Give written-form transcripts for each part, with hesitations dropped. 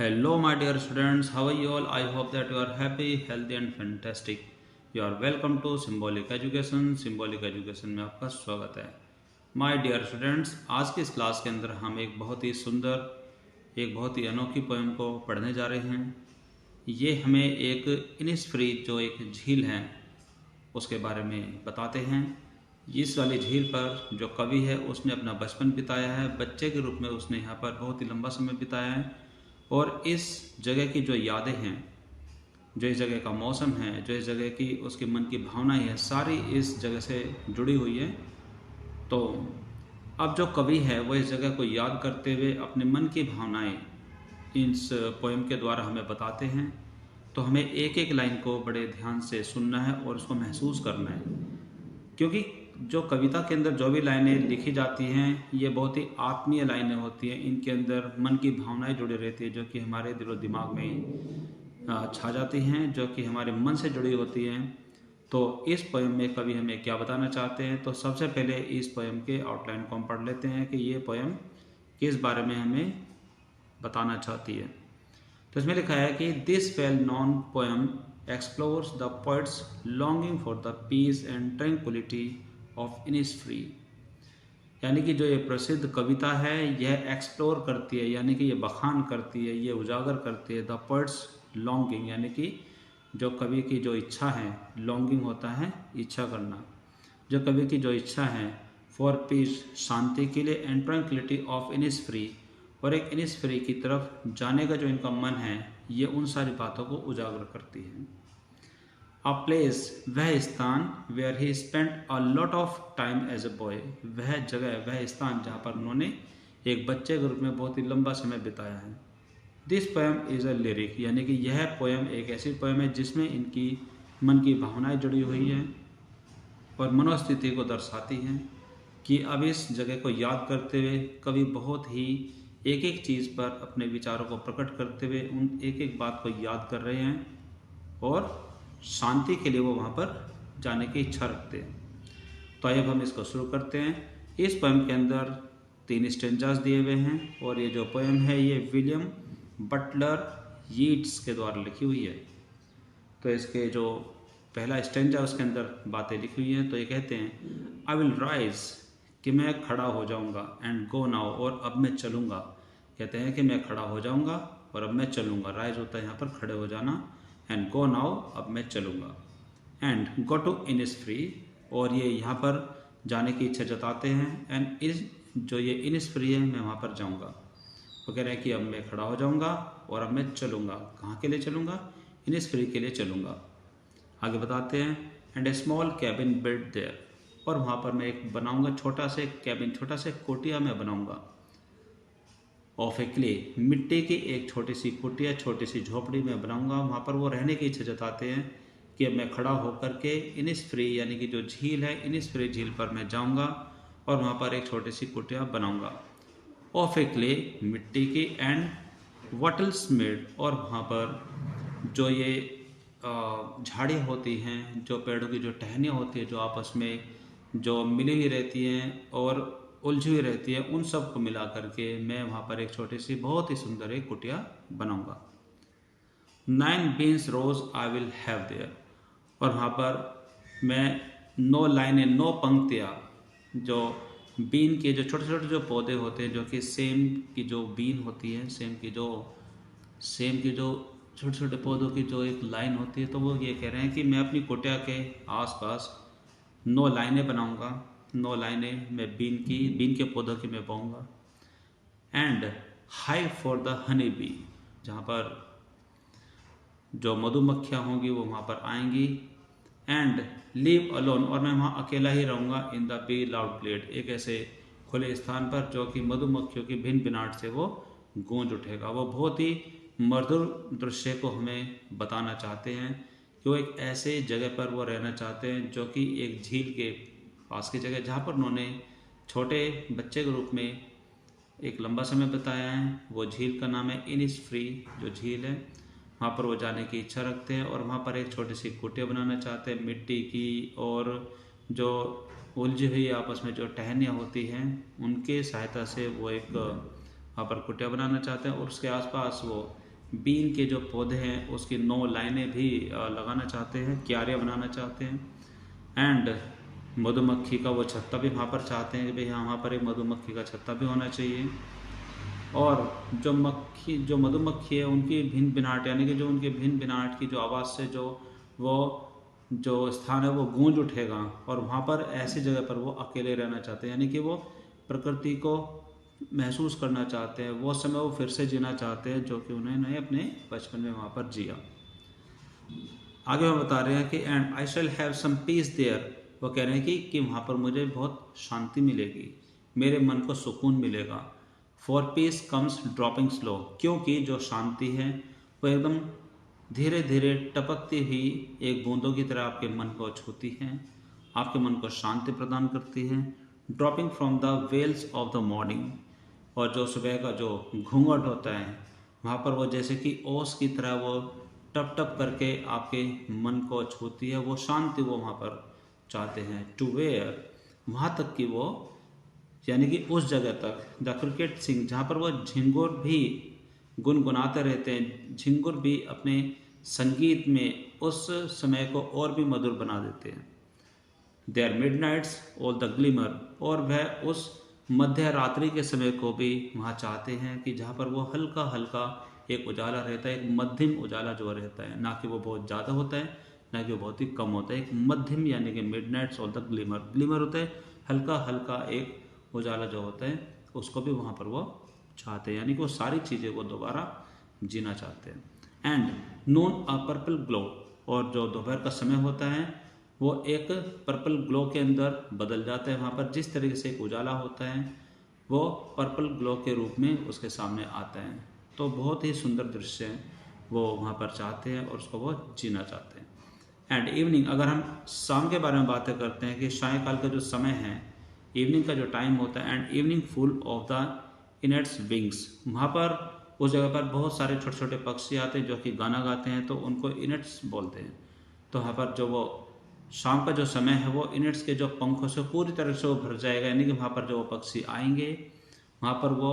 Hello, my dear students. How are you all? I hope that you are happy, healthy, and fantastic. You are welcome to Symbolic Education. Symbolic Education में आपका स्वागत है. My dear students, आज की इस class के अंदर हम एक बहुत ही सुंदर, एक बहुत ही अनोखी पोएम को पढ़ने जा रहे हैं. ये हमें एक इनिसफ्री जो एक झील है उसके बारे में बताते हैं. इस वाली झील पर जो कवि है उसने अपना बचपन बिताया है. बच्चे के रूप में उसने यहाँ पर बहुत ही लंबा समय बिताया है और इस जगह की जो यादें हैं, जो इस जगह का मौसम है, जो इस जगह की उसके मन की भावनाएं हैं, सारी इस जगह से जुड़ी हुई है. तो अब जो कवि है वो इस जगह को याद करते हुए अपने मन की भावनाएं इस पोएम के द्वारा हमें बताते हैं. तो हमें एक एक लाइन को बड़े ध्यान से सुनना है और उसको महसूस करना है, क्योंकि जो कविता के अंदर जो भी लाइनें लिखी जाती हैं ये बहुत ही आत्मीय लाइनें होती हैं. इनके अंदर मन की भावनाएं जुड़ी रहती है जो कि हमारे दिलो दिमाग में छा जाती हैं, जो कि हमारे मन से जुड़ी होती हैं. तो इस पोएम में कवि हमें क्या बताना चाहते हैं, तो सबसे पहले इस पोएम के आउटलाइन को हम पढ़ लेते हैं कि ये पोएम किस बारे में हमें बताना चाहती है. तो इसमें लिखा है कि this well known poem explores the poet's longing for the peace and tranquillity of Innisfree. यानी कि जो ये प्रसिद्ध कविता है यह एक्सप्लोर करती है, यानी कि ये बखान करती है, ये उजागर करती है द पोइट्स लॉन्गिंग, यानी कि जो कवि की जो इच्छा है, लॉन्गिंग होता है इच्छा करना, जो कवि की जो इच्छा है फॉर पीस, शांति के लिए, एंड ट्रैंक्विलिटी ऑफ इनिसफ्री, और एक इनिसफ्री की तरफ जाने का जो इनका मन है, ये उन सारी बातों को उजागर करती है. A place, वह स्थान, where he spent a lot of time as a boy, वह जगह, वह स्थान जहाँ पर उन्होंने एक बच्चे के रूप में बहुत ही लंबा समय बिताया है. This poem is a lyric, यानी कि यह पोएम एक ऐसी पोएम है जिसमें इनकी मन की भावनाएं जुड़ी हुई हैं और मनोस्थिति को दर्शाती हैं. कि अब इस जगह को याद करते हुए कवि बहुत ही एक एक चीज़ पर अपने विचारों को प्रकट करते हुए उन एक एक बात को याद कर रहे हैं और शांति के लिए वो वहाँ पर जाने की इच्छा रखते हैं. तो आइए अब हम इसको शुरू करते हैं. इस पोएम के अंदर 3 स्टेंजास दिए हुए हैं और ये जो पोएम है ये विलियम बटलर यीट्स के द्वारा लिखी हुई है. तो इसके जो पहला स्टेंजा उसके अंदर बातें लिखी हुई हैं. तो ये कहते हैं आई विल राइज, कि मैं खड़ा हो जाऊंगा, एंड गो नाउ, और अब मैं चलूँगा. कहते हैं कि मैं खड़ा हो जाऊंगा और अब मैं चलूँगा. राइज होता है यहाँ पर खड़े हो जाना, एंड गो नाउ, अब मैं चलूँगा, एंड गो टू इनिसफ्री, और ये यहाँ पर जाने की इच्छा जताते हैं. एंड इस जो ये इनिसफ्री है मैं वहाँ पर जाऊँगा. वो कह रहे हैं कि अब मैं खड़ा हो जाऊँगा और अब मैं चलूँगा. कहाँ के लिए चलूँगा? इनिसफ्री के लिए चलूँगा. आगे बताते हैं and a small cabin built there, और वहाँ पर मैं एक बनाऊँगा छोटा से कैबिन, छोटा से कुटिया मैं बनाऊँगा. ऑफ ए क्ले, मिट्टी की एक छोटी सी कुटिया, छोटी सी झोपड़ी में बनाऊंगा. वहाँ पर वो रहने की इच्छा जताते हैं कि मैं खड़ा होकर के इनिसफ्री, यानी कि जो झील है इनिसफ्री झील पर मैं जाऊंगा और वहाँ पर एक छोटी सी कुटिया बनाऊंगा. ऑफ ए क्ले, मिट्टी की, एंड वॉटल्स मेड, और वहाँ पर जो ये झाड़ियाँ होती हैं, जो पेड़ों की जो टहनियाँ होती हैं, जो आपस में जो मिली हुई रहती हैं और उलझी हुई रहती है, उन सब को मिला करके मैं वहाँ पर एक छोटी सी बहुत ही सुंदर एक कुटिया बनाऊंगा. 9 beans rows I will have there, और वहाँ पर मैं 9 लाइनें, 9 पंक्तियाँ, जो बीन के जो छोटे छोटे जो पौधे होते हैं, जो कि सेम की जो बीन होती है, सेम की जो छोटे छोटे पौधों की जो एक लाइन होती है, तो वो ये कह रहे हैं कि मैं अपनी कुटिया के आसपास 9 लाइनें बनाऊंगा. 9 लाइनें मैं बीन के पौधों की मैं बोऊंगा. And hive for the honey bee, जहाँ पर जो मधुमक्खियाँ होंगी वो वहाँ पर आएंगी. एंड लिव अलोन, और मैं वहाँ अकेला ही रहूँगा. In the bee loud glade, एक ऐसे खुले स्थान पर जो कि मधुमक्खियों की भिन भिनाट से वो गूंज उठेगा. वो बहुत ही मधुर दृश्य को हमें बताना चाहते हैं कि वो एक ऐसे जगह पर वो रहना चाहते हैं जो कि एक झील के पास की जगह, जहाँ पर उन्होंने छोटे बच्चे के रूप में एक लंबा समय बिताया है. वो झील का नाम है इनिसफ्री, जो झील है, वहाँ पर वो जाने की इच्छा रखते हैं और वहाँ पर एक छोटी सी कुटिया बनाना चाहते हैं मिट्टी की, और जो उलझी हुई आपस में जो टहनियाँ होती हैं उनके सहायता से वो एक वहाँ पर कुटिया बनाना चाहते हैं और उसके आसपास वो बीन के जो पौधे हैं उसकी 9 लाइनें भी लगाना चाहते हैं, क्यारियाँ बनाना चाहते हैं। एंड मधुमक्खी का वो छत्ता भी वहाँ पर चाहते हैं कि भाई हाँ, वहाँ पर एक मधुमक्खी का छत्ता भी होना चाहिए। और जो मधुमक्खी है उनकी भिन्न भिनाट, यानी कि जो उनके भिन्न भिनाट की जो आवाज़ से वो जो स्थान है वो गूंज उठेगा, और वहाँ पर ऐसी जगह पर वो अकेले रहना चाहते हैं, यानी कि वो प्रकृति को महसूस करना चाहते हैं, वो समय वो फिर से जीना चाहते हैं जो कि उन्होंने अपने बचपन में वहाँ पर जिया। आगे वो बता रहे हैं कि and I shall have some peace there, वो कह रहे हैं कि वहाँ पर मुझे बहुत शांति मिलेगी, मेरे मन को सुकून मिलेगा। For piece comes dropping slow, क्योंकि जो शांति है वो एकदम धीरे धीरे टपकती हुई एक बूंदों की तरह आपके मन को छूती है, आपके मन को शांति प्रदान करती है। Dropping from the veils of the morning, और जो सुबह का जो घूंघट होता है वहाँ पर वो जैसे कि ओस की तरह वो टप टप करके आपके मन को छूती है, वो शांति वो वहाँ पर चाहते हैं। टू वेयर, वहाँ तक कि वो, यानी कि उस जगह तक, द क्रिकेट सिंग, जहाँ पर वो झिंगुर भी गुनगुनाते रहते हैं, झिंगुर भी अपने संगीत में उस समय को और भी मधुर बना देते हैं। देयर मिडनाइट्स और द ग्लिमर, और वह उस मध्य रात्रि के समय को भी वहाँ चाहते हैं कि जहाँ पर वो हल्का हल्का एक उजाला रहता है, एक मध्यम उजाला जो रहता है, ना कि वो बहुत ज़्यादा होता है ना कि वो बहुत ही कम होता है, एक मध्यम, यानी कि मिडनाइट्स और द ग्लिमर। ग्लिमर होता है हल्का हल्का एक उजाला जो होता है, उसको भी वहाँ पर वो चाहते हैं, यानी कि वो सारी चीज़ें वो दोबारा जीना चाहते हैं। And Noon a purple glow, और जो दोपहर का समय होता है वो एक पर्पल ग्लो के अंदर बदल जाता है, वहाँ पर जिस तरीके से एक उजाला होता है वो पर्पल ग्लो के रूप में उसके सामने आता है। तो बहुत ही सुंदर दृश्य है वो वहाँ पर चाहते हैं और उसको वो जीना चाहते हैं। एंड इवनिंग, अगर हम शाम के बारे में बातें करते हैं कि सायंकाल का जो समय है, इवनिंग का जो टाइम होता है, and evening full of the linnet's wings, वहाँ पर उस जगह पर बहुत सारे छोटे छोटे पक्षी आते हैं जो कि गाना गाते हैं, तो उनको इनेट्स बोलते हैं। तो वहाँ पर जो वो शाम का जो समय है वो इनेट्स के जो पंखों से पूरी तरह से वो भर जाएगा, यानी कि वहाँ पर जो वो पक्षी आएंगे वहाँ पर वो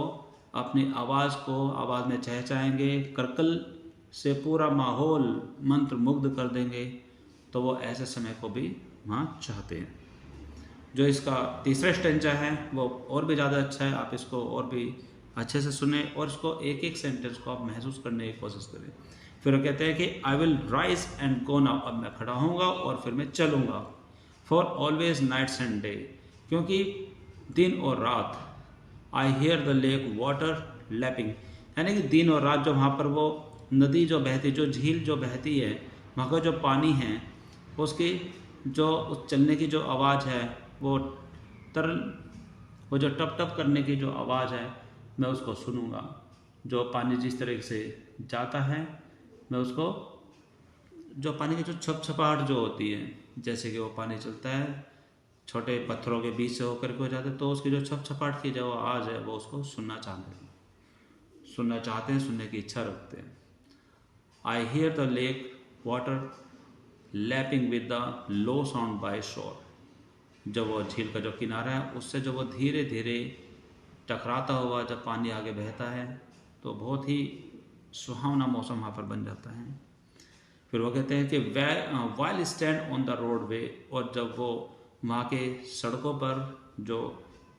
अपनी आवाज़ में चहचहाएंगे, कर्कल से पूरा माहौल मंत्र मुग्ध कर देंगे। तो वो ऐसे समय को भी वहाँ चाहते हैं। जो इसका तीसरा स्टेंजा है वो और भी ज़्यादा अच्छा है, आप इसको और भी अच्छे से सुने और इसको एक एक सेंटेंस को आप महसूस करने की कोशिश करें। फिर वो कहते हैं कि I will rise and go now, अब मैं खड़ा होऊंगा और फिर मैं चलूँगा। For always nights and day, क्योंकि दिन और रात, I hear the lake water lapping, यानी कि दिन और रात जो वहाँ पर वो नदी जो बहती, जो झील जो बहती है, वहाँ का जो पानी है उसकी जो उस चलने की जो आवाज़ है, वो तरल, वो जो टप टप करने की जो आवाज़ है, मैं उसको सुनूंगा। जो पानी जिस तरीके से जाता है मैं उसको, जो पानी की जो छपछपाहट जो होती है, जैसे कि वो पानी चलता है छोटे पत्थरों के बीच से होकर के हो जाता है, तो उसकी जो छपछपाहट की जो आवाज़ है वो उसको सुनना चाहते हैं, सुनने की इच्छा रखते हैं। आई hear the lake water lapping with the low sound bye शोर, जब वो झील का जो किनारा है उससे जो वो धीरे धीरे टकराता हुआ जब पानी आगे बहता है तो बहुत ही सुहावना मौसम वहाँ पर बन जाता है। फिर वो कहते हैं कि while stand on the road वे, और जब वो वहाँ के सड़कों पर जो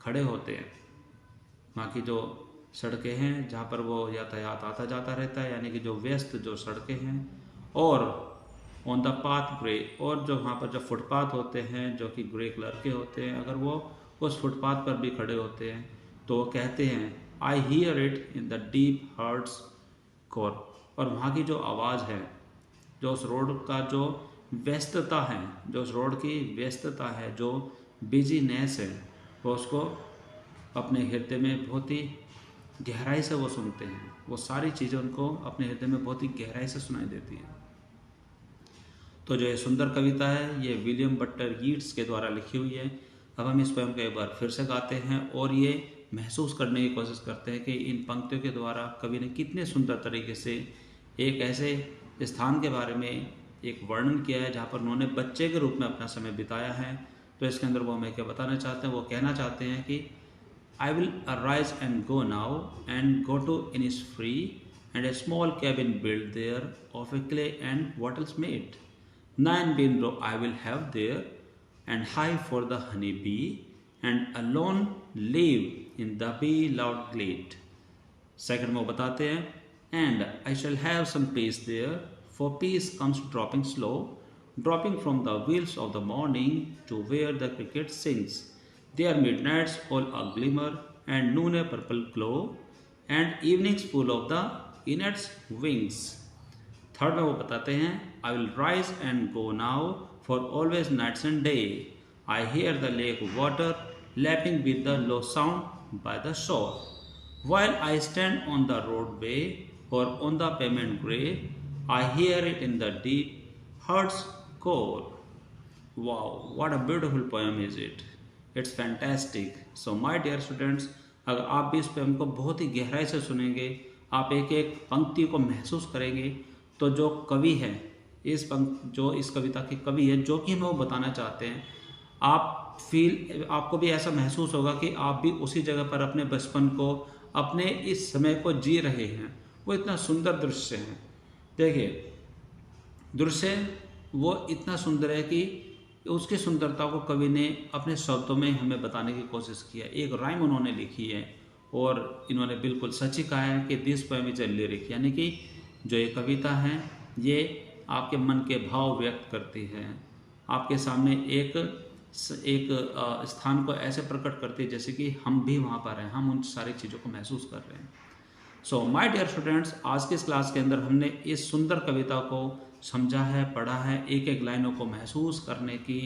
खड़े होते हैं, वहाँ की जो सड़कें हैं जहाँ पर वो यातायात आता जाता रहता है, यानी कि जो व्यस्त जो सड़कें हैं, और ऑन द पाथ ग्रे, और जो वहाँ पर जो फुटपाथ होते हैं जो कि ग्रे कलर के होते हैं, अगर वो उस फुटपाथ पर भी खड़े होते हैं तो वो कहते हैं I hear it in the deep hearts core, और वहाँ की जो आवाज़ है, जो उस रोड का जो व्यस्तता है, जो उस रोड की व्यस्तता है, जो बिजीनेस है, वो उसको अपने हृदय में बहुत ही गहराई से वो सुनते हैं। वो सारी चीज़ें उनको अपने हृदय में बहुत ही गहराई से सुनाई देती हैं। तो जो ये सुंदर कविता है ये विलियम बटलर यीट्स के द्वारा लिखी हुई है। अब हम इस पोएम को एक बार फिर से गाते हैं और ये महसूस करने की कोशिश करते हैं कि इन पंक्तियों के द्वारा कवि ने कितने सुंदर तरीके से एक ऐसे स्थान के बारे में एक वर्णन किया है जहाँ पर उन्होंने बच्चे के रूप में अपना समय बिताया है। तो इसके अंदर वो हमें क्या बताना चाहते हैं, वो कहना चाहते हैं कि I will arise and go now and go to Innisfree and a small cabin built there of a clay and wattles made. 9 window I will have there, and hive for the honey bee, and alone live in the bee loud glade. Second में वो बताते हैं, and I shall have some peace there, for peace comes dropping slow, dropping from the wheels of the morning to where the cricket sings. There midnights all a glimmer, and noon a purple glow, and evenings full of the innets wings. Third में वो बताते हैं, I will rise and go now, for always nights and day. I hear the lake water lapping with the low sound by the shore. While I stand on the roadway or on the pavement grey, I hear it in the deep heart's core. Wow, what a beautiful poem is it. It's fantastic. So my dear students, अगर आप भी इस poem को बहुत ही गहराई से सुनेंगे, आप एक एक पंक्ति को महसूस करेंगे, तो जो कवि है जो इस कविता के कवि है, जो कि हमें वो बताना चाहते हैं, आपको भी ऐसा महसूस होगा कि आप भी उसी जगह पर अपने बचपन को, अपने इस समय को जी रहे हैं। वो इतना सुंदर दृश्य है। देखिए, दृश्य वो इतना सुंदर है कि उसकी सुंदरता को कवि ने अपने शब्दों में हमें बताने की कोशिश की है। एक राइम उन्होंने लिखी है और इन्होंने बिल्कुल सच ही कहा है कि this poem is a lyric, यानी कि जो ये कविता है ये आपके मन के भाव व्यक्त करती है, आपके सामने एक स्थान को ऐसे प्रकट करती है जैसे कि हम भी वहाँ पर हैं, हम उन सारी चीज़ों को महसूस कर रहे हैं। सो माय डियर स्टूडेंट्स, आज के इस क्लास के अंदर हमने इस सुंदर कविता को समझा है, पढ़ा है, एक एक लाइनों को महसूस करने की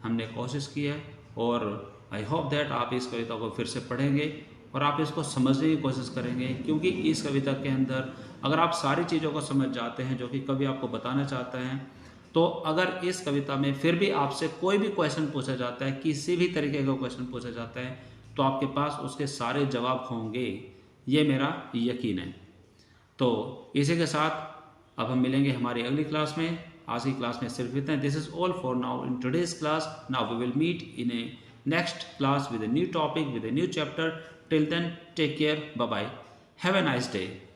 हमने कोशिश की है, और आई होप दैट आप इस कविता को फिर से पढ़ेंगे और आप इसको समझने की कोशिश करेंगे, क्योंकि इस कविता के अंदर अगर आप सारी चीज़ों को समझ जाते हैं जो कि कवि आपको बताना चाहता है, तो अगर इस कविता में फिर भी आपसे कोई भी क्वेश्चन पूछा जाता है, किसी भी तरीके का क्वेश्चन पूछा जाता है, तो आपके पास उसके सारे जवाब होंगे, ये मेरा यकीन है। तो इसी के साथ अब हम मिलेंगे हमारी अगली क्लास में। आज की क्लास में सिर्फ इतना। This is all for now in today's class. Now we will meet in a next class with a new topic, with a new chapter. Till then, take care, bye bye, have a nice day.